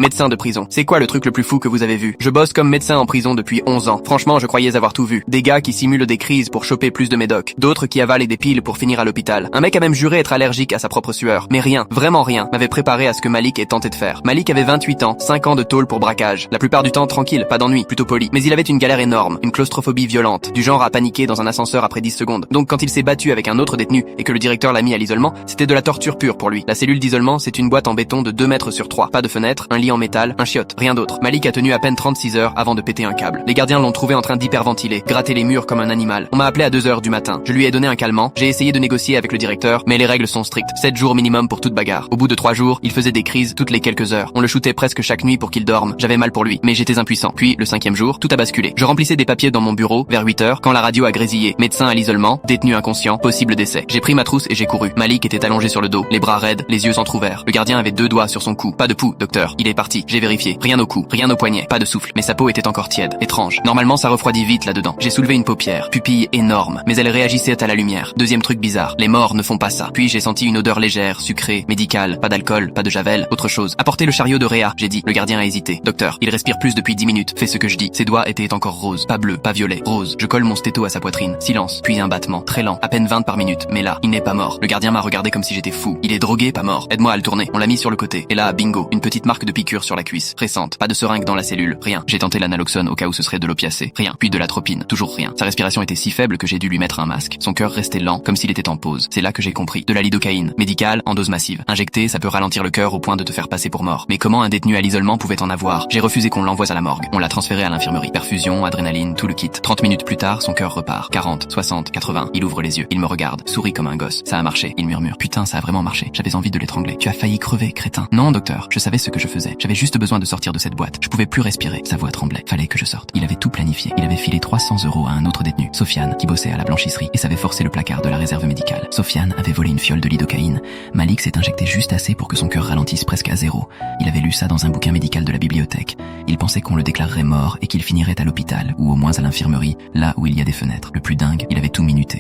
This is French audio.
Médecin de prison. C'est quoi le truc le plus fou que vous avez vu? Je bosse comme médecin en prison depuis 11 ans. Franchement, je croyais avoir tout vu. Des gars qui simulent des crises pour choper plus de médocs. D'autres qui avalent des piles pour finir à l'hôpital. Un mec a même juré être allergique à sa propre sueur. Mais rien, vraiment rien, m'avait préparé à ce que Malik ait tenté de faire. Malik avait 28 ans, 5 ans de tôle pour braquage. La plupart du temps tranquille, pas d'ennui, plutôt poli. Mais il avait une galère énorme, une claustrophobie violente, du genre à paniquer dans un ascenseur après 10 secondes. Donc quand il s'est battu avec un autre détenu et que le directeur l'a mis à l'isolement, c'était de la torture pure pour lui. La cellule d'isolement, c'est une boîte en béton de 2 mètres sur 3. Pas de fenêtre, un lit en métal, un chiotte, rien d'autre. Malik a tenu à peine 36 heures avant de péter un câble. Les gardiens l'ont trouvé en train d'hyperventiler, gratter les murs comme un animal. On m'a appelé à 2 heures du matin. Je lui ai donné un calmant, j'ai essayé de négocier avec le directeur, mais les règles sont strictes. 7 jours minimum pour toute bagarre. Au bout de 3 jours, il faisait des crises toutes les quelques heures. On le shootait presque chaque nuit pour qu'il dorme. J'avais mal pour lui, mais j'étais impuissant. Puis, le 5e jour, tout a basculé. Je remplissais des papiers dans mon bureau, vers 8 heures, quand la radio a grésillé. Médecin à l'isolement, détenu inconscient, possible décès. J'ai pris ma trousse et j'ai couru. Malik était allongé sur le dos, les bras raides, les yeux entr'ouverts. Le gardien avait 2 doigts sur son cou. Pas de pouls, docteur. Il est parti. J'ai vérifié. Rien au cou, rien au poignet, pas de souffle. Mais sa peau était encore tiède. Étrange. Normalement, ça refroidit vite là-dedans. J'ai soulevé une paupière, pupille énorme, mais elle réagissait à la lumière. Deuxième truc bizarre. Les morts ne font pas ça. Puis j'ai senti une odeur légère, sucrée, médicale, pas d'alcool, pas de javel, autre chose. Apportez le chariot de Réa, j'ai dit. Le gardien a hésité. Docteur, il respire plus depuis 10 minutes. Fais ce que je dis. Ses doigts étaient encore roses, pas bleus, pas violets, roses. Je colle mon stéto à sa poitrine. Silence, puis un battement, très lent, à peine 20 par minute. Mais là, il n'est pas mort. Le gardien m'a regardé comme si j'étais fou. Il est drogué, pas mort. Aide-moi à le tourner. On l'a mis sur le côté. Et là, bingo, une petite marque de piqûre sur la cuisse. Récente, pas de seringue dans la cellule, rien. J'ai tenté l'analoxone au cas où ce serait de l'opiacé. Rien. Puis de l'atropine, toujours rien. Sa respiration était si faible que j'ai dû lui mettre un masque. Son cœur restait lent, comme s'il était en pause. C'est là que j'ai compris. De la lidocaïne, médicale, en dose massive. Injectée, ça peut ralentir le cœur au point de te faire passer pour mort. Mais comment un détenu à l'isolement pouvait en avoir? J'ai refusé qu'on l'envoie à la morgue. On l'a transféré à l'infirmerie. Perfusion, adrénaline, tout le kit. 30 minutes plus tard, son cœur repart. 40, 60, 80. Il ouvre les yeux. Il me regarde, sourit comme un gosse. Ça a marché. Il murmure. Putain, ça a vraiment marché. J'avais envie de l'étrangler. Tu as failli crever, crétin. Non, docteur. Je savais ce que je faisais. J'avais juste besoin de sortir de cette boîte. Je pouvais plus respirer. Sa voix tremblait. Fallait que je sorte. Il avait tout planifié. Il avait filé 300 € à un autre détenu, Sofiane, qui bossait à la blanchisserie et savait forcer le placard de la réserve médicale. Sofiane avait volé une fiole de lidocaïne. Malik s'est injecté juste assez pour que son cœur ralentisse presque à 0. Il avait lu ça dans un bouquin médical de la bibliothèque. Il pensait qu'on le déclarerait mort et qu'il finirait à l'hôpital, ou au moins à l'infirmerie, là où il y a des fenêtres. Le plus dingue, il avait tout minuté.